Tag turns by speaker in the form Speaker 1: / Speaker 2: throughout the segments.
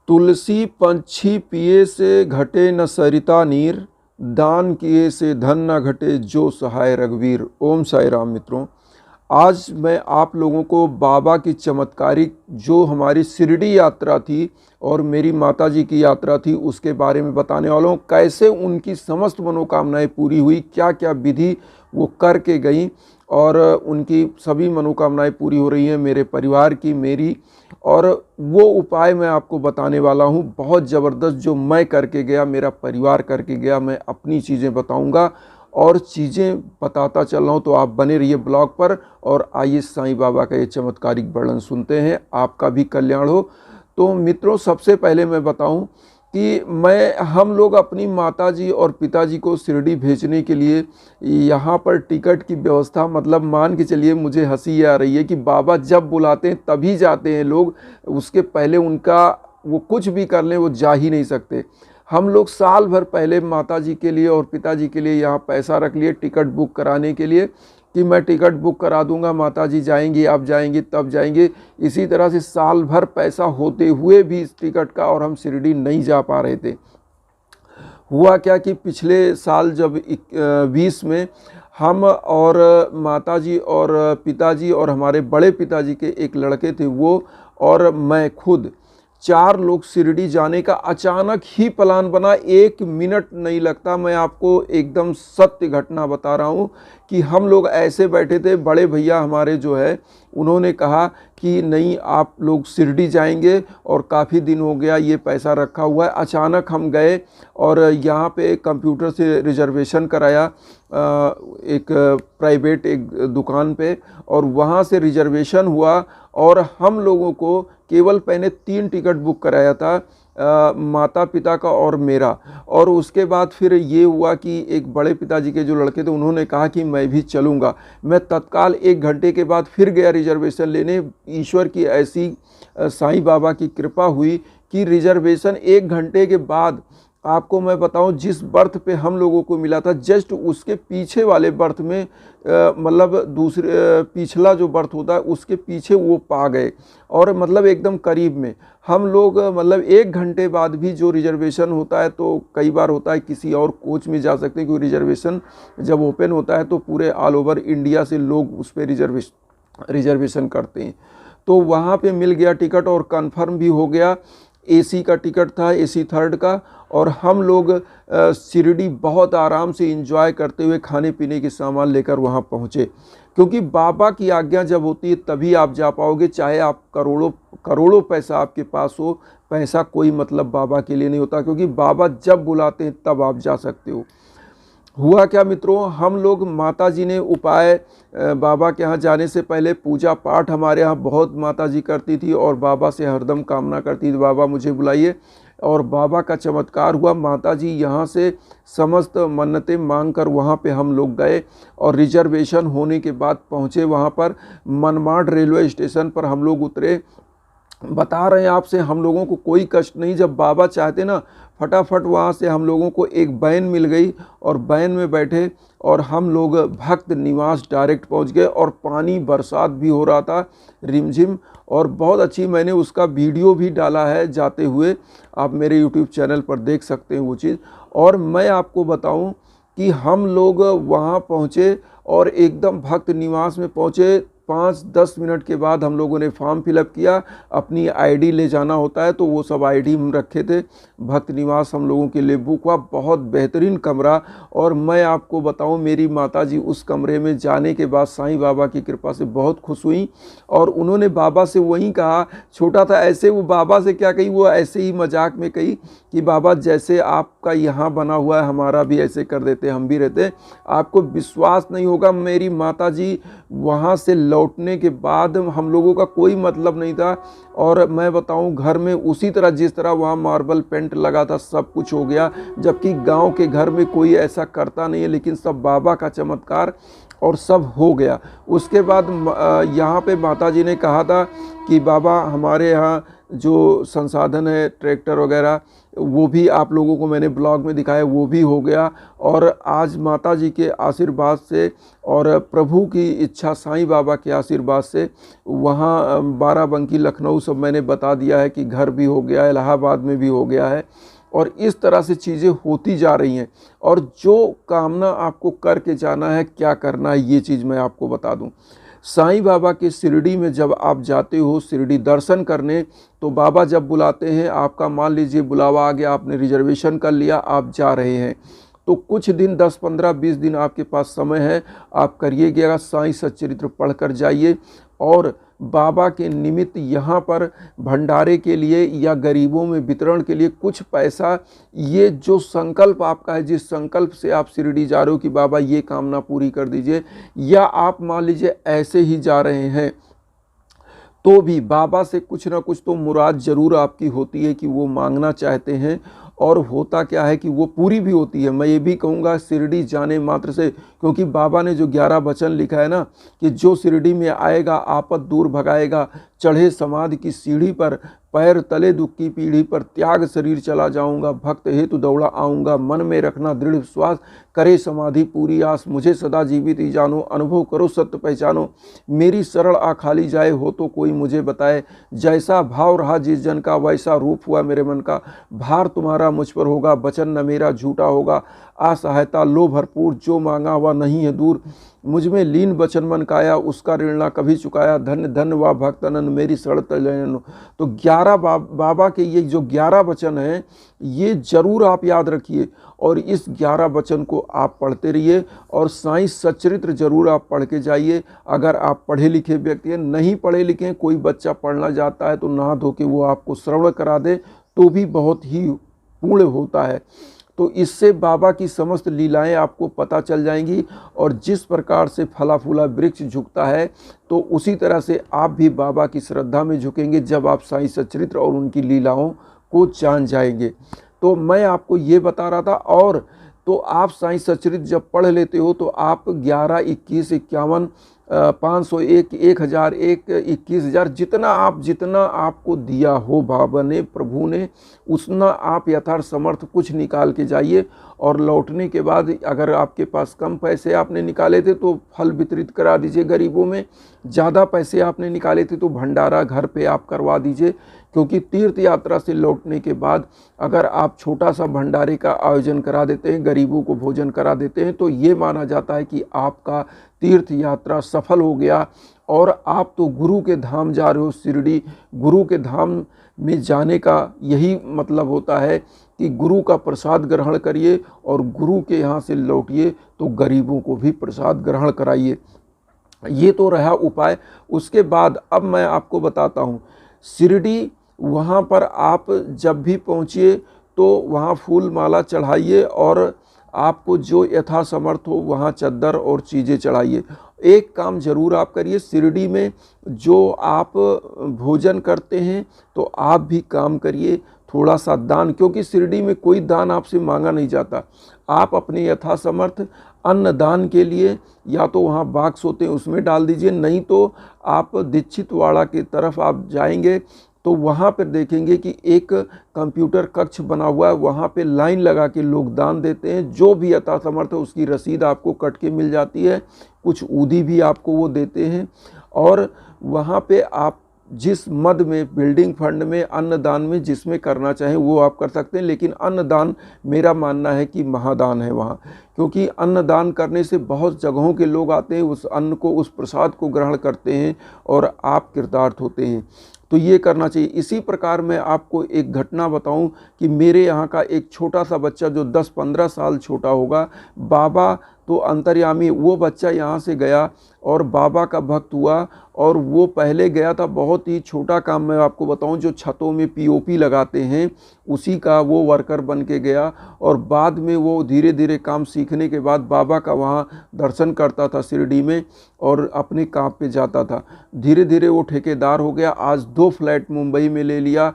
Speaker 1: तुलसी पंछी पिए से घटे न सरिता नीर, दान किए से धन न घटे जो सहाय रघुवीर। ओम साई राम। मित्रों, आज मैं आप लोगों को बाबा की चमत्कारिक जो हमारी शिरडी यात्रा थी और मेरी माताजी की यात्रा थी उसके बारे में बताने वाला हूँ। कैसे उनकी समस्त मनोकामनाएं पूरी हुई, क्या क्या विधि वो करके गई और उनकी सभी मनोकामनाएं पूरी हो रही हैं, मेरे परिवार की, मेरी। और वो उपाय मैं आपको बताने वाला हूँ बहुत ज़बरदस्त, जो मैं करके गया, मेरा परिवार करके गया। मैं अपनी चीज़ें बताऊँगा और चीज़ें बताता चल रहा हूँ, तो आप बने रहिए ब्लॉग पर और आइए साईं बाबा का ये चमत्कारिक वर्णन सुनते हैं, आपका भी कल्याण हो। तो मित्रों, सबसे पहले मैं बताऊं कि हम लोग अपनी माताजी और पिताजी को शिरडी भेजने के लिए यहाँ पर टिकट की व्यवस्था, मतलब मान के चलिए, मुझे हंसी आ रही है कि बाबा जब बुलाते हैं तभी जाते हैं लोग, उसके पहले उनका वो कुछ भी कर लें वो जा ही नहीं सकते। हम लोग साल भर पहले माताजी के लिए और पिताजी के लिए यहाँ पैसा रख लिए टिकट बुक कराने के लिए कि मैं टिकट बुक करा दूंगा, माताजी जाएंगी, आप जाएंगे, तब जाएंगे। इसी तरह से साल भर पैसा होते हुए भी इस टिकट का और हम शिरडी नहीं जा पा रहे थे। हुआ क्या कि पिछले साल जब 20 में हम और माताजी और पिताजी और हमारे बड़े पिताजी के एक लड़के थे, वो और मैं खुद, 4 लोग शिरडी जाने का अचानक ही प्लान बना। 1 मिनट नहीं लगता, मैं आपको एकदम सत्य घटना बता रहा हूँ कि हम लोग ऐसे बैठे थे, बड़े भैया हमारे जो है उन्होंने कहा कि नहीं, आप लोग शिरडी जाएंगे और काफ़ी दिन हो गया ये पैसा रखा हुआ है। अचानक हम गए और यहाँ पे कंप्यूटर से रिजर्वेशन कराया एक प्राइवेट एक दुकान पे, और वहाँ से रिजर्वेशन हुआ और हम लोगों को केवल मैंने 3 टिकट बुक कराया था, माता पिता का और मेरा। और उसके बाद फिर ये हुआ कि एक बड़े पिताजी के जो लड़के थे उन्होंने कहा कि मैं भी चलूँगा। मैं तत्काल 1 घंटे के बाद फिर गया रिजर्वेशन लेने। ईश्वर की ऐसी साईं बाबा की कृपा हुई कि रिजर्वेशन 1 घंटे के बाद, आपको मैं बताऊं, जिस बर्थ पे हम लोगों को मिला था जस्ट उसके पीछे वाले बर्थ में, मतलब दूसरे पिछला जो बर्थ होता है उसके पीछे वो पा गए, और मतलब एकदम करीब में हम लोग, मतलब 1 घंटे बाद भी जो रिजर्वेशन होता है, तो कई बार होता है किसी और कोच में जा सकते हैं, क्योंकि रिजर्वेशन जब ओपन होता है तो पूरे ऑल ओवर इंडिया से लोग उस पर रिजर्वेशन करते हैं। तो वहाँ पे मिल गया टिकट और कंफर्म भी हो गया। एसी का टिकट था, एसी 3rd का। और हम लोग शिरडी बहुत आराम से एंजॉय करते हुए खाने पीने के सामान लेकर वहाँ पहुँचे, क्योंकि बाबा की आज्ञा जब होती है तभी आप जा पाओगे, चाहे आप करोड़ों पैसा आपके पास हो, पैसा कोई मतलब बाबा के लिए नहीं होता, क्योंकि बाबा जब बुलाते हैं तब आप जा सकते हो। हुआ क्या मित्रों, हम लोग, माताजी ने उपाय, बाबा के यहाँ जाने से पहले पूजा पाठ हमारे यहाँ बहुत माताजी करती थी और बाबा से हरदम कामना करती थी, बाबा मुझे बुलाइए। और बाबा का चमत्कार हुआ, माताजी यहाँ से समस्त मन्नतें मांगकर वहाँ पे हम लोग गए और रिजर्वेशन होने के बाद पहुँचे वहाँ पर। मनमाड रेलवे स्टेशन पर हम लोग उतरे। बता रहे हैं आपसे, हम लोगों को कोई कष्ट नहीं, जब बाबा चाहते ना फटाफट वहाँ से हम लोगों को एक वैन मिल गई और वैन में बैठे और हम लोग भक्त निवास डायरेक्ट पहुँच गए। और पानी बरसात भी हो रहा था रिमझिम, और बहुत अच्छी, मैंने उसका वीडियो भी डाला है जाते हुए, आप मेरे यूट्यूब चैनल पर देख सकते हैं वो चीज़। और मैं आपको बताऊं कि हम लोग वहाँ पहुँचे और एकदम भक्त निवास में पहुँचे। 5-10 मिनट के बाद हम लोगों ने फॉर्म फिलअप किया, अपनी आईडी ले जाना होता है, तो वो सब आईडी हम रखे थे। भक्त निवास हम लोगों के लिए बुक हुआ, बहुत बेहतरीन कमरा। और मैं आपको बताऊं, मेरी माताजी उस कमरे में जाने के बाद साईं बाबा की कृपा से बहुत खुश हुई और उन्होंने बाबा से वही कहा, छोटा था ऐसे, वो बाबा से क्या कही, वो ऐसे ही मजाक में कही कि बाबा जैसे आपका यहाँ बना हुआ है हमारा भी ऐसे कर देते, हम भी रहते। आपको विश्वास नहीं होगा, मेरी माताजी वहाँ से लौटने के बाद हम लोगों का कोई मतलब नहीं था। और मैं बताऊं, घर में उसी तरह जिस तरह वहाँ मार्बल पेंट लगा था सब कुछ हो गया, जबकि गांव के घर में कोई ऐसा करता नहीं है, लेकिन सब बाबा का चमत्कार, और सब हो गया। उसके बाद यहाँ पे माताजी ने कहा था कि बाबा हमारे यहाँ जो संसाधन है ट्रैक्टर वगैरह वो भी आप लोगों को मैंने ब्लॉग में दिखाया, वो भी हो गया। और आज माता जी के आशीर्वाद से और प्रभु की इच्छा साईं बाबा के आशीर्वाद से वहाँ बाराबंकी लखनऊ सब मैंने बता दिया है कि घर भी हो गया है, इलाहाबाद में भी हो गया है। और इस तरह से चीज़ें होती जा रही हैं। और जो कामना आपको करके जाना है, क्या करना है, ये चीज़ मैं आपको बता दूं। साईं बाबा के शिरडी में जब आप जाते हो शिरडी दर्शन करने, तो बाबा जब बुलाते हैं, आपका मान लीजिए बुलावा आ गया, आपने रिजर्वेशन कर लिया, आप जा रहे हैं, तो कुछ दिन 10, 15, 20 दिन आपके पास समय है, आप करिएगा साईं सच्चरित्र पढ़कर जाइए। और बाबा के निमित्त यहाँ पर भंडारे के लिए या गरीबों में वितरण के लिए कुछ पैसा, ये जो संकल्प आपका है, जिस संकल्प से आप शिरडी जा रहे हो कि बाबा ये कामना पूरी कर दीजिए, या आप मान लीजिए ऐसे ही जा रहे हैं, तो भी बाबा से कुछ ना कुछ तो मुराद ज़रूर आपकी होती है कि वो मांगना चाहते हैं। और होता क्या है कि वो पूरी भी होती है। मैं ये भी कहूँगा शिरडी जाने मात्र से, क्योंकि बाबा ने जो 11 वचन लिखा है ना, कि जो शिरडी में आएगा आपद दूर भगाएगा, चढ़े समाधि की सीढ़ी पर, पैर तले दुख की पीढ़ी पर, त्याग शरीर चला जाऊंगा, भक्त हेतु दौड़ा आऊँगा, मन में रखना दृढ़ विश्वास, करे समाधि पूरी आस, मुझे सदा जीवित ही जानो, अनुभव करो सत्य पहचानो, मेरी शरण आ खाली जाए, हो तो कोई मुझे बताए, जैसा भाव रहा जिस जन का वैसा रूप हुआ मेरे मन का, भार तुम्हारा मुझ पर होगा, वचन न मेरा झूठा होगा, असहायता लो भरपूर, जो मांगा हुआ नहीं है दूर, मुझ में लीन वचन मन काया, उसका ऋण ना कभी चुकाया, धन्य धन्य वा भक्तनन मेरी शरण तजन। तो 11 बाबा के ये जो 11 वचन हैं, ये जरूर आप याद रखिए और इस 11 वचन को आप पढ़ते रहिए। और साईं सच्चरित्र जरूर आप पढ़ के जाइए। अगर आप पढ़े लिखे व्यक्ति हैं, नहीं पढ़े लिखे, कोई बच्चा पढ़ना जाता है तो नहा धो के वो आपको श्रवण करा दे तो भी बहुत ही पूर्ण होता है। तो इससे बाबा की समस्त लीलाएं आपको पता चल जाएंगी। और जिस प्रकार से फला फूला वृक्ष झुकता है, तो उसी तरह से आप भी बाबा की श्रद्धा में झुकेंगे जब आप साईं सच्चरित्र और उनकी लीलाओं को जान जाएंगे। तो मैं आपको ये बता रहा था। और तो आप साईं सच्चरित्र जब पढ़ लेते हो तो आप 11, 21, 51, 501, 1001, 21,000 जितना आपको दिया हो बाबा ने, प्रभु ने, उतना आप यथार्थ समर्थ कुछ निकाल के जाइए। और लौटने के बाद अगर आपके पास कम पैसे आपने निकाले थे तो फल वितरित करा दीजिए गरीबों में, ज़्यादा पैसे आपने निकाले थे तो भंडारा घर पे आप करवा दीजिए। क्योंकि तीर्थ यात्रा से लौटने के बाद अगर आप छोटा सा भंडारे का आयोजन करा देते हैं, गरीबों को भोजन करा देते हैं, तो ये माना जाता है कि आपका तीर्थ यात्रा सफल हो गया। और आप तो गुरु के धाम जा रहे हो, शिरडी गुरु के धाम में जाने का यही मतलब होता है कि गुरु का प्रसाद ग्रहण करिए और गुरु के यहाँ से लौटिए तो गरीबों को भी प्रसाद ग्रहण कराइए। ये तो रहा उपाय। उसके बाद अब मैं आपको बताता हूँ शिरडी, वहाँ पर आप जब भी पहुँचिए तो वहाँ फूल माला चढ़ाइए और आपको जो यथासमर्थ हो वहाँ चद्दर और चीज़ें चढ़ाइए। एक काम जरूर आप करिए, शिरडी में जो आप भोजन करते हैं तो आप भी काम करिए, थोड़ा सा दान, क्योंकि शिरडी में कोई दान आपसे मांगा नहीं जाता। आप अपने यथासमर्थ अन्न दान के लिए या तो वहाँ बाक्स होते हैं उसमें डाल दीजिए, नहीं तो आप दीक्षितवाड़ा की तरफ आप जाएंगे तो वहाँ पर देखेंगे कि एक कंप्यूटर कक्ष बना हुआ है, वहाँ पे लाइन लगा के लोग दान देते हैं। जो भी यथासमर्थ है उसकी रसीद आपको कट के मिल जाती है, कुछ ऊदी भी आपको वो देते हैं। और वहाँ पे आप जिस मद में, बिल्डिंग फंड में, अन्नदान में, जिसमें करना चाहें वो आप कर सकते हैं। लेकिन अन्नदान मेरा मानना है कि महादान है वहाँ, क्योंकि अन्नदान करने से बहुत जगहों के लोग आते हैं, उस अन्न को, उस प्रसाद को ग्रहण करते हैं और आप कृतार्थ होते हैं। तो ये करना चाहिए। इसी प्रकार मैं आपको एक घटना बताऊं कि मेरे यहाँ का एक छोटा सा बच्चा जो 10-15 साल छोटा होगा, बाबा तो अंतर्यामी, वो बच्चा यहाँ से गया और बाबा का भक्त हुआ। और वो पहले गया था, बहुत ही छोटा काम मैं आपको बताऊं, जो छतों में पीओपी लगाते हैं उसी का वो वर्कर बन के गया। और बाद में वो धीरे धीरे काम सीखने के बाद बाबा का वहाँ दर्शन करता था शिरडी में और अपने काम पे जाता था। धीरे धीरे वो ठेकेदार हो गया। आज 2 फ्लैट मुंबई में ले लिया,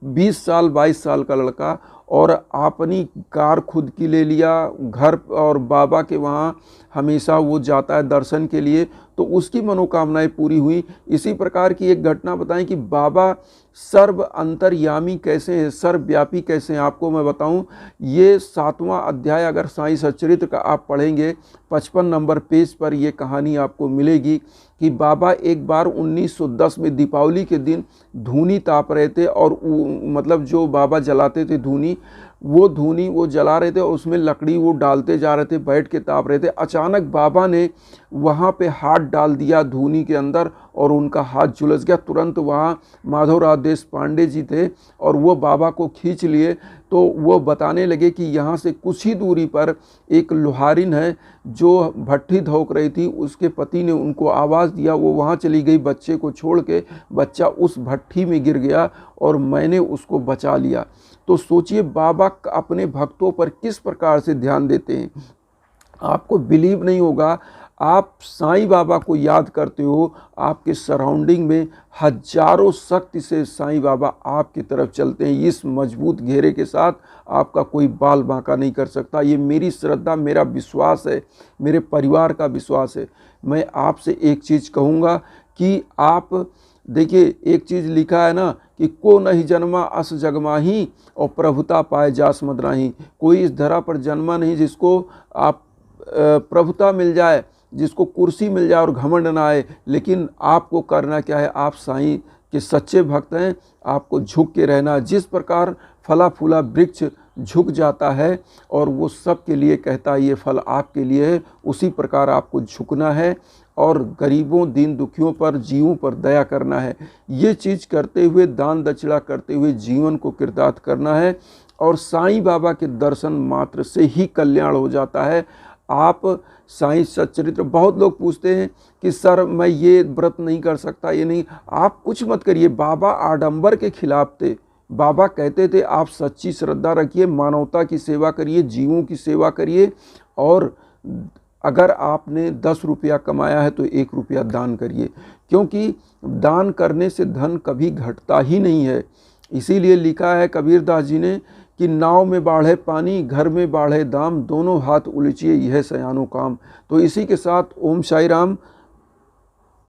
Speaker 1: 20 साल 22 साल का लड़का, और अपनी कार खुद की ले लिया घर। और बाबा के वहाँ हमेशा वो जाता है दर्शन के लिए। तो उसकी मनोकामनाएं पूरी हुई। इसी प्रकार की एक घटना बताएं कि बाबा सर्व अंतर्यामी कैसे हैं, सर्वव्यापी कैसे हैं, आपको मैं बताऊं। ये 7वां अध्याय अगर साईं सच्चरित्र का आप पढ़ेंगे 55 नंबर पेज पर ये कहानी आपको मिलेगी कि बाबा एक बार 1910 में दीपावली के दिन धूनी ताप रहे थे और मतलब जो बाबा जलाते थे धूनी, वो धूनी वो जला रहे थे और उसमें लकड़ी वो डालते जा रहे थे, बैठ के ताप रहे थे। अचानक बाबा ने वहाँ पे हाथ डाल दिया धूनी के अंदर और उनका हाथ झुलस गया। तुरंत वहाँ माधवराव देशपांडे जी थे और वो बाबा को खींच लिए। तो वो बताने लगे कि यहाँ से कुछ ही दूरी पर एक लोहारिन है जो भट्ठी धोक रही थी, उसके पति ने उनको आवाज़ दिया, वो वहाँ चली गई बच्चे को छोड़ के, बच्चा उस भट्ठी में गिर गया और मैंने उसको बचा लिया। तो सोचिए बाबा अपने भक्तों पर किस प्रकार से ध्यान देते हैं। आपको बिलीव नहीं होगा, आप साईं बाबा को याद करते हो, आपके सराउंडिंग में हजारों शक्ति से साईं बाबा आपकी तरफ चलते हैं। इस मजबूत घेरे के साथ आपका कोई बाल बांका नहीं कर सकता। ये मेरी श्रद्धा, मेरा विश्वास है, मेरे परिवार का विश्वास है। मैं आपसे एक चीज़ कहूँगा कि आप देखिए, एक चीज़ लिखा है ना कि को नहीं जन्मा अस जगमाही और प्रभुता पाए जास मदराही। कोई इस धरा पर जन्मा नहीं जिसको आप प्रभुता मिल जाए, जिसको कुर्सी मिल जाए और घमंड ना आए। लेकिन आपको करना क्या है, आप साईं के सच्चे भक्त हैं, आपको झुक के रहना। जिस प्रकार फला फूला वृक्ष झुक जाता है और वो सब के लिए कहता है ये फल आपके लिए है, उसी प्रकार आपको झुकना है और गरीबों दीन दुखियों पर जीवों पर दया करना है। ये चीज़ करते हुए, दान दक्षिणा करते हुए जीवन को कृतार्थ करना है और साईं बाबा के दर्शन मात्र से ही कल्याण हो जाता है। आप साईं सच्चरित्र, बहुत लोग पूछते हैं कि सर मैं ये व्रत नहीं कर सकता, ये नहीं, आप कुछ मत करिए। बाबा आडंबर के खिलाफ थे। बाबा कहते थे आप सच्ची श्रद्धा रखिए, मानवता की सेवा करिए, जीवों की सेवा करिए और अगर आपने 10 रुपया कमाया है तो 1 रुपया दान करिए, क्योंकि दान करने से धन कभी घटता ही नहीं है। इसीलिए लिखा है कबीरदास जी ने कि नाव में बाढ़े पानी, घर में बाढ़े दाम, दोनों हाथ उलझिए यह सयानो काम। तो इसी के साथ ओम साई राम।